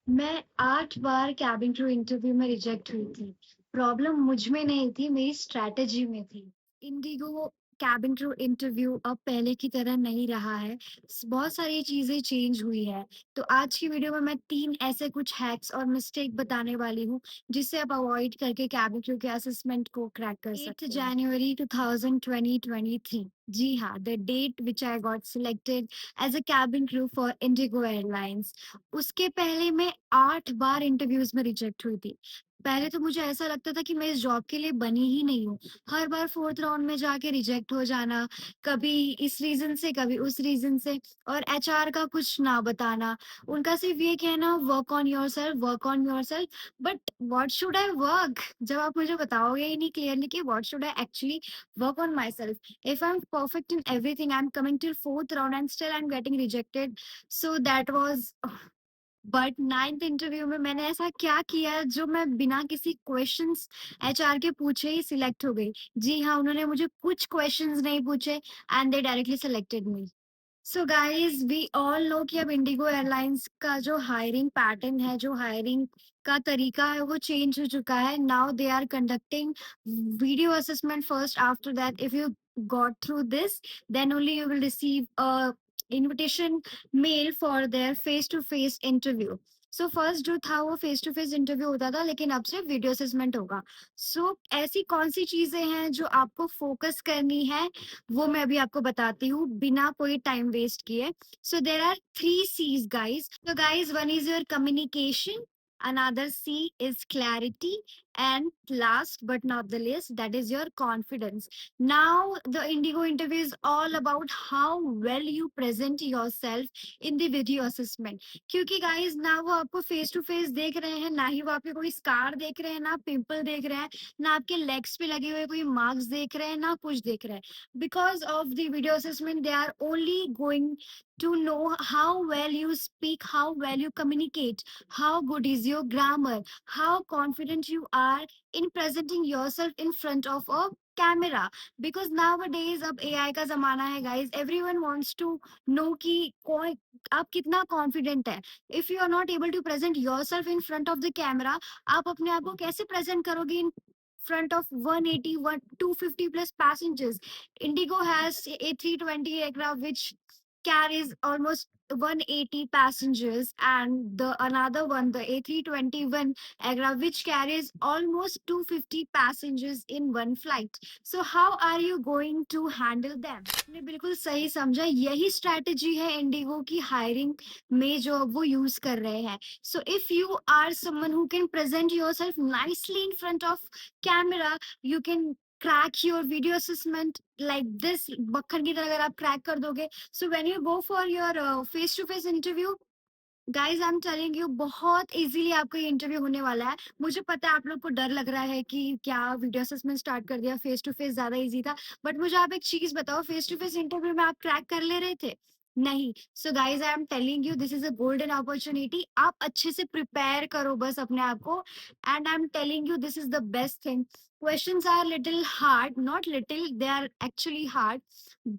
मैं 8 बार cabin crew interview में reject हुई थी। प्रॉब्लम मुझ में नहीं थी, मेरी स्ट्रैटेजी में थी। इंडिगो केबिन क्रू इंटरव्यू अब पहले की तरह नहीं रहा है। बहुत सारी चीजें चेंज हुई है। तो आज की वीडियो में मैं 3 ऐसे कुछ हैक्स और मिस्टेक बताने वाली हूँ, जिससे आप अवॉइड करके केबिन क्रू के असेसमेंट को क्रैक कर सकते 8 जनवरी 2023। जी हाँ, the date which I got selected as a cabin crew for IndiGo airlines. उसके पहले मैं 8 बार इंटरव्यूज में रिजेक्ट हुई थी। पहले तो मुझे ऐसा लगता था कि मैं इस जॉब के लिए बनी ही नहीं हूँ। हर बार 4th राउंड में जाके रिजेक्ट हो जाना, कभी इस रीज़न से, कभी उस रीज़न से, और एचआर का कुछ ना बताना। उनका सिर्फ ये कहना, work on yourself, work on yourself. But what should I work? जब आप मुझे बताओगे ही नहीं क्लियरली कि what should I actually work on my self. If I am perfect in everything, I am coming till 4th round and still I am getting rejected. So that was but 9th interview में मैंने ऐसा क्या किया जो मैं बिना किसी questions HR के पूछे ही सिलेक्ट हो गई। जी हाँ, उन्होंने मुझे कुछ क्वेश्चंस नहीं पूछे and they directly selected me. So guys, we all know कि अब इंडिगो एयरलाइंस का जो हायरिंग पैटर्न है, जो हायरिंग का तरीका है, वो चेंज हो चुका है। Now they are conducting video assessment first. After that, if you got through this, then only you will receive a invitation mail for their face to face interview. So first जो था वो face to face interview होता था, लेकिन अब सिर्फ video assessment होगा। सो ऐसी कौन सी चीजें हैं जो आपको फोकस करनी है, वो मैं अभी आपको बताती हूँ बिना कोई टाइम वेस्ट किए। सो there are 3 C's, guys. So guys, one is your communication, another C is clarity, and last but not the least, that is your confidence. Now the Indigo interview is all about how well you present yourself in the video assessment. क्योंकि guys ना वो आपको face to face देख रहे हैं, ना ही वो आपके कोई स्कार देख रहे हैं, ना पिंपल देख रहे हैं, ना आपके लेग्स पे लगे हुए कोई मार्क्स देख रहे हैं, ना कुछ देख रहे हैं। Because of the video assessment, they are only going to know how well you speak, how well you communicate, how good is your grammar, how confident you are in presenting yourself in front of a camera. Because nowadays अब AI का जमाना है guys, everyone wants to know कि कौन आप कितना confident है। If you are not able to present yourself in front of the camera, आप अपने आप को कैसे present करोगे in front of 180, 250 plus passengers? Indigo has A320 aircraft which carries almost 180 passengers, and the another one, the A321 aircraft, which carries almost 250 passengers in one flight. So how are you going to handle them? आपने बिल्कुल सही समझा, यही strategy है Indigo की hiring में जो अब वो यूज कर रहे हैं। So if you are someone who can present yourself nicely in front of camera, you can crack your video assessment like this, मक्खन की तरह अगर आप क्रैक कर दोगे। So when you go for your face to face interview, guys I am telling you, बहुत easily आपका ये इंटरव्यू होने वाला है। मुझे पता है आप लोग को डर लग रहा है कि क्या वीडियो असेसमेंट स्टार्ट कर दिया, फेस टू फेस ज्यादा इजी था। बट मुझे आप एक चीज बताओ, फेस टू फेस इंटरव्यू में आप क्रैक कर ले रहे थे? नहीं। So guys I am telling you, this is a golden opportunity. आप अच्छे से प्रिपेयर करो बस अपने आप को, and I am telling you this is the best thing. Questions are little hard, not little, they are actually hard,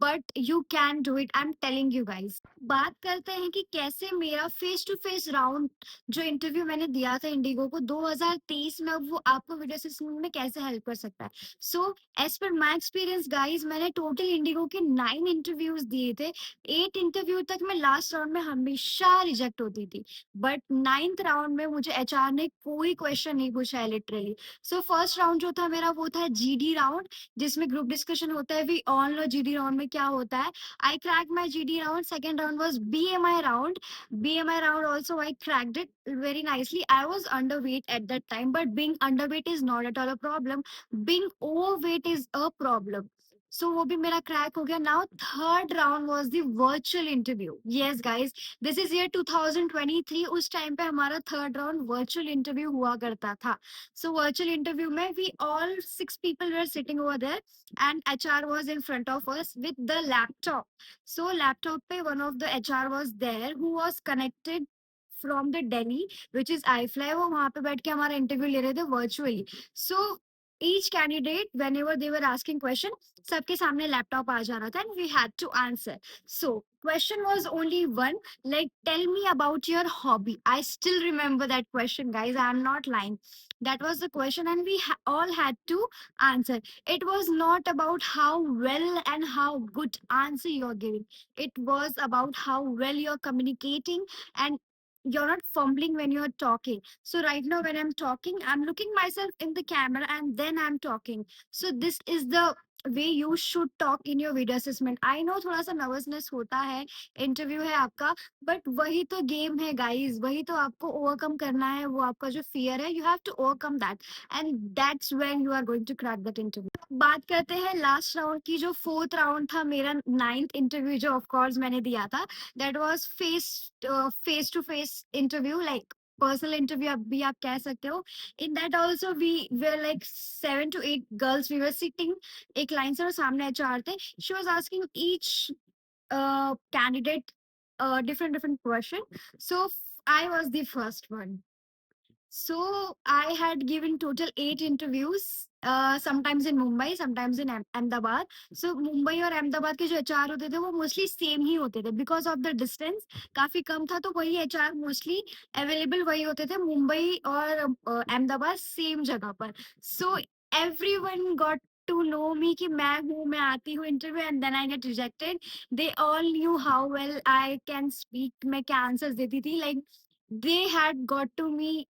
but you can do it, I am telling you guys. बात करते हैं कि कैसे मेरा फेस टू फेस राउंड जो interview मैंने दिया था इंडिगो को 2023 में, अब वो आपको वीडियो असिस्टेंट में कैसे हेल्प कर सकता है। So as per my experience guys, मैंने टोटल इंडिगो के 9 इंटरव्यूज दिए थे। 8 इंटरव्यू तक मैं लास्ट राउंड में हमेशा रिजेक्ट होती थी, बट 9th राउंड में मुझे एचआर ने कोई क्वेश्चन नहीं पूछा है लिटरली। सो फर्स्ट राउंड जो था मेरा, वो था जीडी राउंड, जिसमें ग्रुप डिस्कशन होता है। We all know GD round में क्या होता है। I cracked my GD round. Second round was BMI round. BMI round also I cracked it very nicely. I was underweight at that time, but being underweight is not at all a problem. Being overweight is a problem. So वो भी मेरा crack हो गया। Now third round was the virtual interview. Yes guys, this is year 2023. उस time पे हमारा third round virtual interview हुआ करता था। So virtual interview में we all 6 people were sitting over there, and HR was in front of us with the laptop. So laptop pe one of the HR was there who was connected from the Delhi, which is iFly. वो वहाँ पे बैठ के हमारा interview ले रहे थे virtually. So each candidate, whenever they were asking question, सबके सामने laptop आ जा रहा था and we had to answer. So question was only one, like tell me about your hobby. I still remember that question, guys. I'm not lying. That was the question, and we all had to answer. It was not about how well and how good answer you're giving. It was about how well you're communicating, and you're not fumbling when you're talking. So right now when I'm talking, I'm looking myself in the camera and then I'm talking. So this is the way you should talk in your video assessment. I know थोड़ा सा nervousness होता है, interview है आपका, but वही तो game है guys, वही तो आपको ओवरकम करना है, वो आपका जो फियर है, you have to overcome that, and that's when you are going to crack that interview. बात करते हैं लास्ट राउंड की, जो फोर्थ राउंड था मेरा, नाइन्थ इंटरव्यू जो ऑफ कोर्स मैंने दिया था. That was face to face interview, like personal interview अब भी आप कह सकते हो. In that also we were like 7 to 8 girls, we were sitting एक लाइन से, और सामने एचआर थे. She was asking each candidate different question. So I was the first one. So I had given total 8 interviews, sometimes in Mumbai, sometimes in Ahmedabad. So Mumbai और Ahmedabad के जो HR होते थे वो मोस्टली सेम ही होते थे, because of the distance काफी कम था, तो वही एचआर मोस्टली अवेलेबल वही होते थे, मुंबई और अहमदाबाद सेम जगह पर. So everyone got to know me कि मैं हूँ, मैं आती हूँ interview, and then I get rejected. They all knew how well I can speak, मैं क्या आंसर्स देती थी, like they had got to me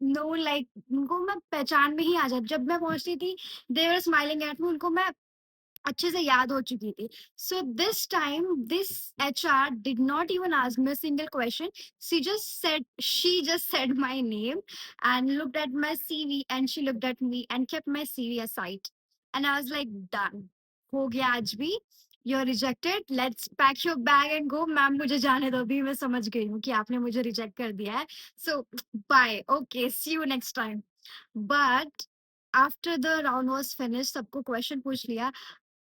know, like उनको मैं पहचान में ही आ जाती, जब मैं पहुंचती थी दे वर स्माइलिंग एट मी, उनको मैं अच्छे से याद हो चुकी थी. So this time this HR did not even ask me a single question. She just said my name and looked at my CV, and she looked at me and kept my CV aside, and I was like, done, हो गया आज भी, you're rejected, let's pack your bag and go. Ma'am मुझे जाने दो, भी मैं समझ गई हूँ कि आपने मुझे रिजेक्ट कर दिया है. So bye, okay, see you next time. But after the round was finished, सबको क्वेश्चन पूछ लिया,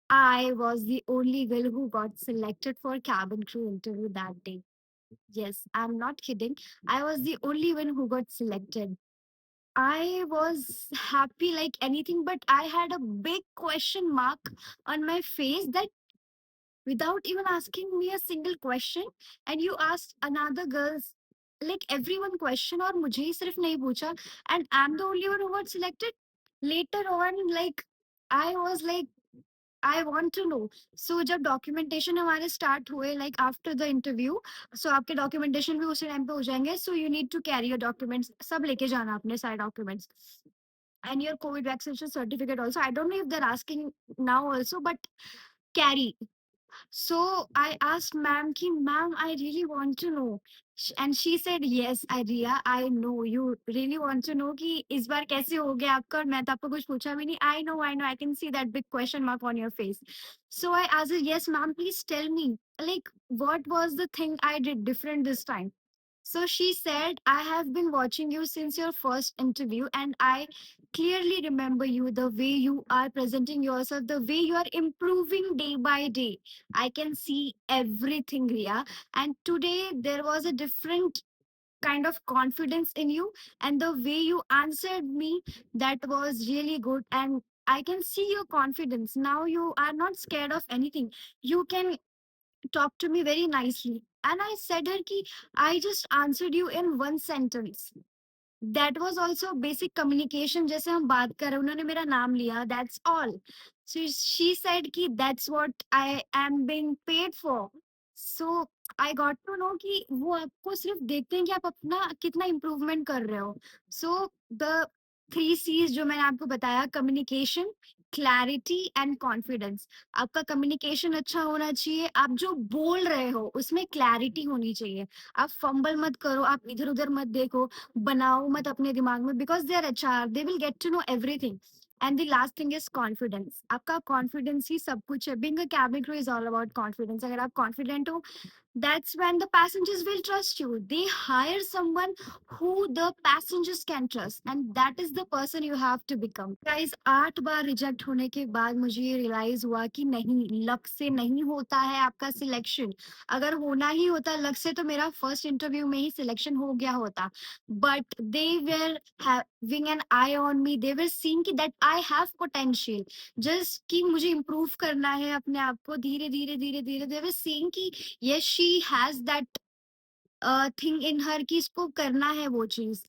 I was the only girl who got selected for cabin crew interview that day. Yes, I'm not kidding. I was the only one who got selected. I was happy like anything, but I had a big question mark on my face, that without even asking me a single question, and you asked another girls like everyone question, और मुझे ही सिर्फ नहीं पूछा, and I'm the only one who got selected. Later on, like I was like, I want to know. So जब documentation हमारे start हुए, like after the interview, so आपके documentation भी उसी टाइम पे हो जाएंगे. So you need to carry your documents, सब लेके जाना अपने सारे documents, and your covid vaccination certificate also. I don't know if they're asking now also, but carry. So I asked ma'am ki, ma'am, I really want to know. And she said, yes, Arya, I know you really want to know कि इस बार कैसे हो गया आपका, और मैं तो आपको कुछ पूछा भी नहीं. I know, I can see that big question mark on your face. So I asked her, yes, ma'am, please tell me, like, what was the thing I did different this time? So she said, I have been watching you since your first interview, and I clearly remember you, the way you are presenting yourself, the way you are improving day by day. I can see everything, Ria. And today there was a different kind of confidence in you, and the way you answered me, that was really good. And I can see your confidence. Now you are not scared of anything. You can talk to me very nicely. And I said her ki, I just answered you in one sentence. That was also basic communication, जैसे हम बात कर रहे हैं, उन्होंने मेरा नाम लिया, that's all. So she said कि that's what I am being paid for. So I got to know कि वो आपको सिर्फ देखते हैं कि आप अपना कितना इम्प्रूवमेंट कर रहे हो. So the 3 C's जो मैंने आपको बताया, कम्युनिकेशन, क्लैरिटी एंड कॉन्फिडेंस. आपका कम्युनिकेशन अच्छा होना चाहिए, आप जो बोल रहे हो उसमें क्लैरिटी होनी चाहिए, आप फंबल मत करो, आप इधर उधर मत देखो, बनाओ मत अपने दिमाग में, because they are HR, they will get to know everything. And the last thing is confidence. आपका कॉन्फिडेंस ही सब कुछ है. Being a cabin crew is all about confidence. अगर आप कॉन्फिडेंट हो, That's when the passengers will trust you. They hire someone who the passengers can trust, and that is the person you have to become. Guys, 8 bar reject होने के बाद मुझे ये realise हुआ कि नहीं, लक से नहीं होता है आपका सिलेक्शन. अगर होना ही होता लक से तो मेरा फर्स्ट इंटरव्यू में ही सिलेक्शन हो गया होता. But they were having an eye on me. They were seeing कि that I have potential, just कि मुझे इम्प्रूव करना है अपने आप को धीरे धीरे धीरे धीरे. दे वेर सीइंग कि yes she has that thing in her कि इसको करना है वो चीज.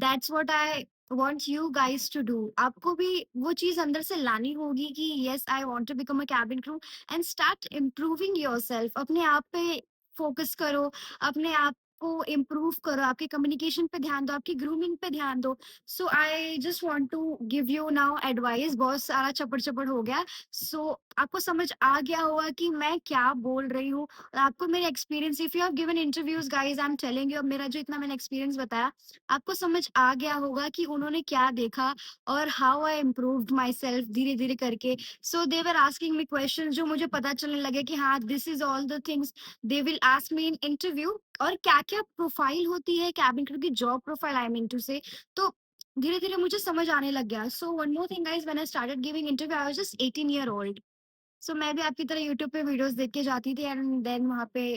That's what I want you guys to do. आपको भी वो चीज अंदर से लानी होगी कि yes I want to become a cabin crew and start improving yourself. अपने आप पे फोकस करो, अपने आप को इम्प्रूव करो, आपके कम्युनिकेशन पे ध्यान दो, आपकी ग्रूमिंग पे ध्यान दो. So I just want to give you now advice. बहुत सारा चपड़ चपड़ हो गया. सो आपको समझ आ गया होगा कि मैं क्या बोल रही हूँ. आपको मेरे experience, if you have given interviews guys, I am telling you, मेरा जो इतना मैंने एक्सपीरियंस बताया, आपको समझ आ गया होगा कि उन्होंने क्या देखा और how I improved my self धीरे धीरे करके. सो दे वर आस्किंग मी क्वेश्चन जो मुझे पता चलने लगे कि हाँ this is all the things they will ask me in interview. और क्या क्या प्रोफाइल होती है कैबिन क्रू की, job profile I mean to say. तो धीरे धीरे मुझे समझ आने लग गया. So one more thing guys, when I started giving interview I was just 18 year old. सो मैं भी आपकी तरह यूट्यूब पे वीडियोस देख के जाती थी एंड देन वहाँ पे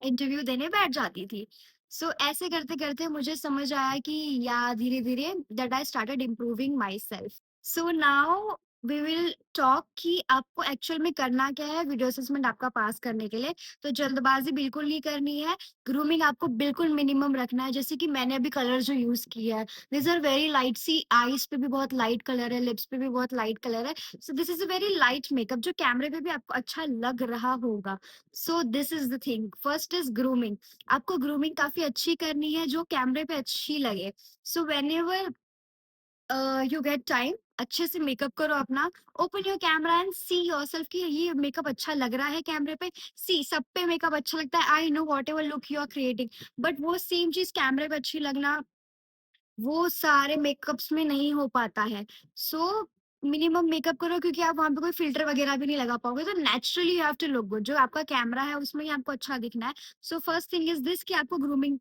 इंटरव्यू देने बैठ जाती थी. सो ऐसे करते करते मुझे समझ आया कि या धीरे धीरे that I started improving myself. So now we will talk कि आपको एक्चुअल में करना क्या है वीडियो असेसमेंट आपका पास करने के लिए. तो जल्दबाजी बिल्कुल नहीं करनी है. ग्रूमिंग आपको बिल्कुल मिनिमम रखना है. जैसे कि मैंने अभी कलर जो यूज किया है, this are very light. See eyes पे भी बहुत लाइट कलर है, लिप्स पे भी बहुत लाइट कलर है. So this is a very light makeup जो कैमरे पे भी आपको अच्छा लग रहा होगा. So this is the thing. First is grooming. आपको ग्रूमिंग काफी अच्छी करनी है जो कैमरे पे अच्छी लगे. So when ever you get time, अच्छे से मेकअप करो अपना. Open your camera and see yourself कि ये मेकअप अच्छा लग रहा है कैमरे पे. सी सब पे मेकअप अच्छा लगता है, I know whatever look you are creating, but वो सेम चीज कैमरे पे अच्छी लगना वो सारे मेकअप्स में नहीं हो पाता है. सो मिनिमम मेकअप करो क्योंकि आप वहां पे कोई फिल्टर वगैरह भी नहीं लगा पाओगे. तो naturally you have to look good. जो आपका कैमरा है उसमें ही आपको अच्छा दिखना है. So first thing is this कि आपको ग्रूमिंग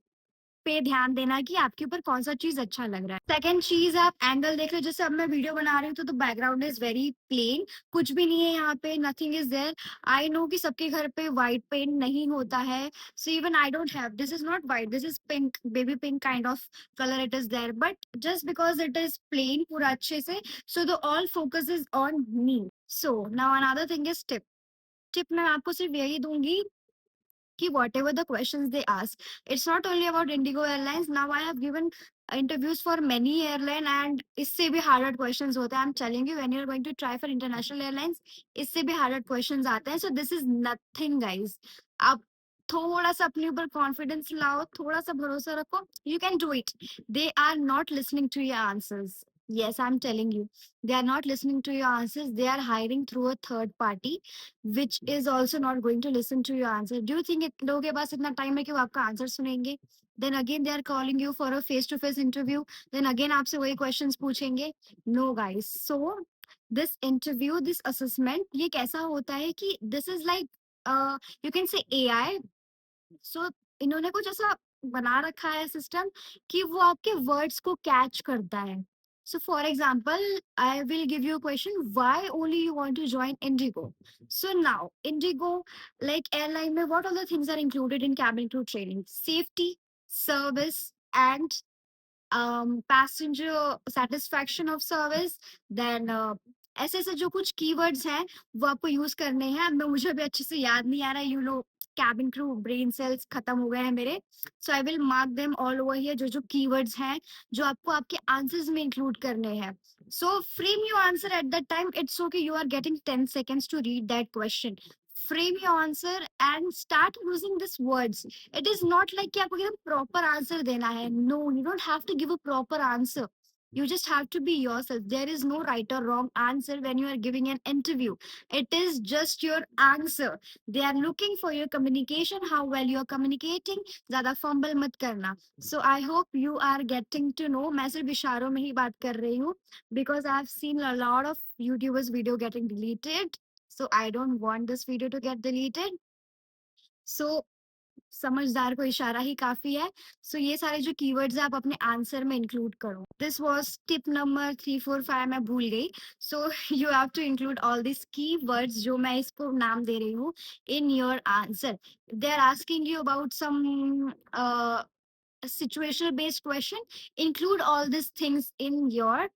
पे ध्यान देना कि आपके ऊपर कौन सा चीज अच्छा लग रहा है. सेकंड चीज, आप एंगल देख रहे हो. जैसे अब मैं वीडियो बना रही हूँ तो बैकग्राउंड इज वेरी प्लेन, कुछ भी नहीं है यहाँ पे, nothing is there. I know कि सबके घर पे व्हाइट पेंट नहीं होता है. So even I don't have, this is not white, this is pink, baby pink kind of colour it is there. But just because it is plain पूरा अच्छे से, so the all focus is on me. So now another thing is tip. Tip मैं आपको सिर्फ यही दूंगी कि whatever the questions they ask, it's not only about Indigo Airlines. Now I have given interviews for many airline and इससे भी harder questions होते हैं. I'm telling you, when you're going to try for international airlines, इससे भी harder questions आते हैं. So this is nothing guys. आप थोड़ा सा अपने ऊपर कॉन्फिडेंस लाओ, थोड़ा सा भरोसा रखो. You can do it. They are not listening to your answers. Yes, I'm telling you, they are not listening to your answers. They are hiring through a third party which is also not going to listen to your answer. Do you think लोगों के पास इतना time है कि वो आपका answer सुनेंगे? Then again they are calling you for a face to face interview. Then again आपसे वही questions पूछेंगे. No guys. So this interview, this assessment, ये कैसा होता है कि this is like you can say AI. सो इन्होंने कुछ ऐसा बना रखा है सिस्टम कि वो आपके वर्ड्स को कैच करता है. So for example I will give you question, why only you want to join IndiGo. So now IndiGo like airline में what all the things are included in cabin crew training? Safety, service and passenger satisfaction of service. Then ऐसे ऐसे जो कुछ keywords हैं वो आपको use करने हैं. मैं मुझे भी अच्छे से याद नहीं आ रहा है. You know cabin crew brain cells खत्म हो गए हैं मेरे. So I will mark them all over here, जो जो कीवर्ड्स हैं जो आपको आपके आंसर्स में इंक्लूड करने हैं. So frame your answer at that time. It's okay, you are getting 10 seconds to read that question. Frame your answer and start using these words. It is not like कि आपको एकदम proper answer देना है. No, you don't have to give a proper answer. You just have to be yourself. There is no right or wrong answer when you are giving an interview. It is just your answer. They are looking for your communication, how well you are communicating. ज़्यादा fumble मत करना. So I hope you are getting to know. मैं सिर्फ इशारों में ही बात कर रही हूँ because I've seen a lot of YouTubers video getting deleted. So I don't want this video to get deleted. So समझदार को इशारा ही काफ़ी है। सो ये सारे जो कीवर्ड्स हैं आप अपने आंसर में इंक्लूड करो। दिस वाज़ टिप नंबर 3, 4, 5 मैं भूल गई। So you have to include all this keywords जो मैं इसको नाम दे रही हूँ in your answer. They are asking you about some a situational based question. Include all these things in your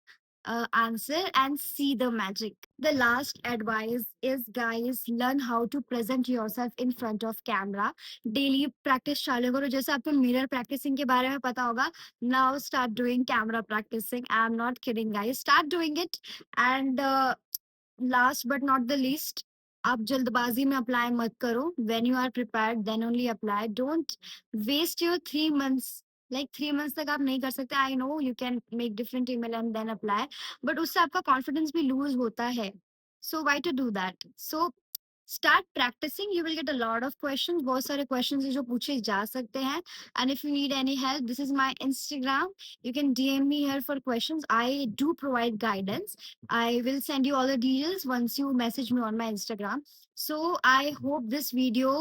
answer and see the magic. The last advice is, guys, learn how to present yourself in front of camera. Daily practice चालू करो, जैसे आपको mirror practicing के बारे में पता होगा. Now start doing camera practicing. I'm not kidding, guys. Start doing it. And last but not the least, आप जल्दबाजी में अप्लाई मत करो. When you are prepared then only apply. Don't waste your 3 months. Like 3 months तक आप नहीं कर सकते. I know you can make different email and then apply, but उससे आपका कॉन्फिडेंस भी लूज होता है. So why to do that? So start practicing. You will get a lot of questions. बहुत सारे questions हैं जो पूछे जा सकते हैं. And if you need any help, this is my Instagram. You can DM me here for questions. I do provide guidance. I will send you all the details once you message me on my Instagram. So I hope this video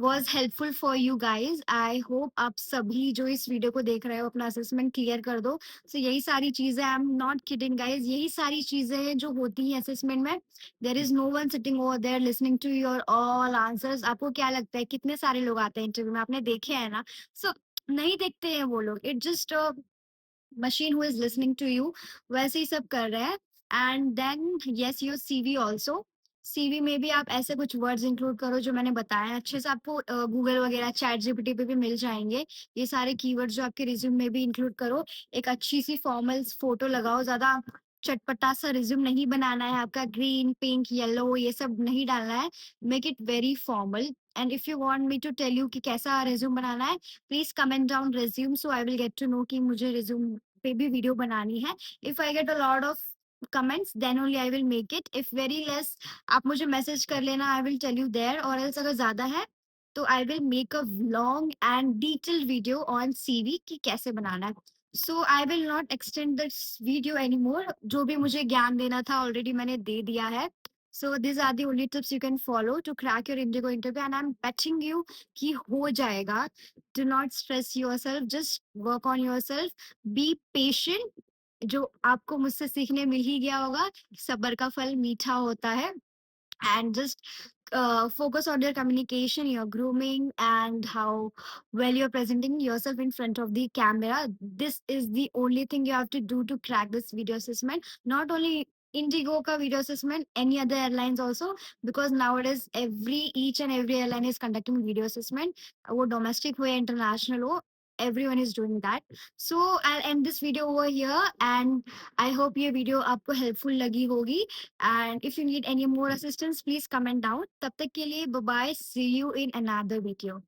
was helpful for you guys. I hope आप सभी जो इस video को देख रहे हो अपना assessment clear कर दो. So यही सारी चीजें, I am not kidding guys, यही सारी चीजें हैं जो होती हैं असेसमेंट में. There is no one sitting over there listening to your all answers. आपको क्या लगता है कितने सारे लोग आते हैं इंटरव्यू में? आपने देखे हैं ना? सो नहीं देखते हैं वो लोग. It just machine who is listening to you. वैसे ही सब कर रहे हैं. And then yes, your CV also. CV में भी आप ऐसे कुछ वर्ड्स इंक्लूड करो जो मैंने बताया. अच्छे से आपको गूगल वगैरह चैट जीपीटी पे भी मिल जाएंगे ये सारे कीवर्ड्स जो आपके रिज्यूम में भी इंक्लूड करो. एक अच्छी सी फॉर्मल फोटो लगाओ. ज्यादा चटपटा सा रिज्यूम नहीं बनाना है आपका. ग्रीन, पिंक, येलो ये सब नहीं डालना है. Make it very formal. And if you want me to tell you कि कैसा रिज्यूम बनाना है, please comment down resume, so I will get to know कि मुझे रिज्यूम पे भी वीडियो बनानी है. If I get a lot of comments then only I will make it. If very less, आप मुझे मैसेज कर लेना, I will tell you there. और एल्स अगर ज्यादा है तो I will make a long and detailed video on CV कि कैसे बनाना है. So I will not extend this video any more. जो भी मुझे ज्ञान देना था ऑलरेडी मैंने दे दिया है. So this are the only tips you can follow to crack your IndiGo interview. And I am betting you कि हो जाएगा. Do not stress yourself, just work on yourself. Be patient. जो आपको मुझसे सीखने मिल ही गया होगा, सब्र का फल मीठा होता है. And just focus on your communication, your grooming, and how well you're presenting yourself in front of the camera. This is the only thing you have to do to crack this video assessment. Not only Indigo ka video assessment, any other airlines also, because nowadays each and every airline is conducting video assessment. Wo domestic ho ya international ho, everyone is doing that. So I'll end this video over here, and I hope ये video आपको helpful लगी होगी. And if you need any more assistance, please comment down. तब तक के लिए bye bye. See you in another video.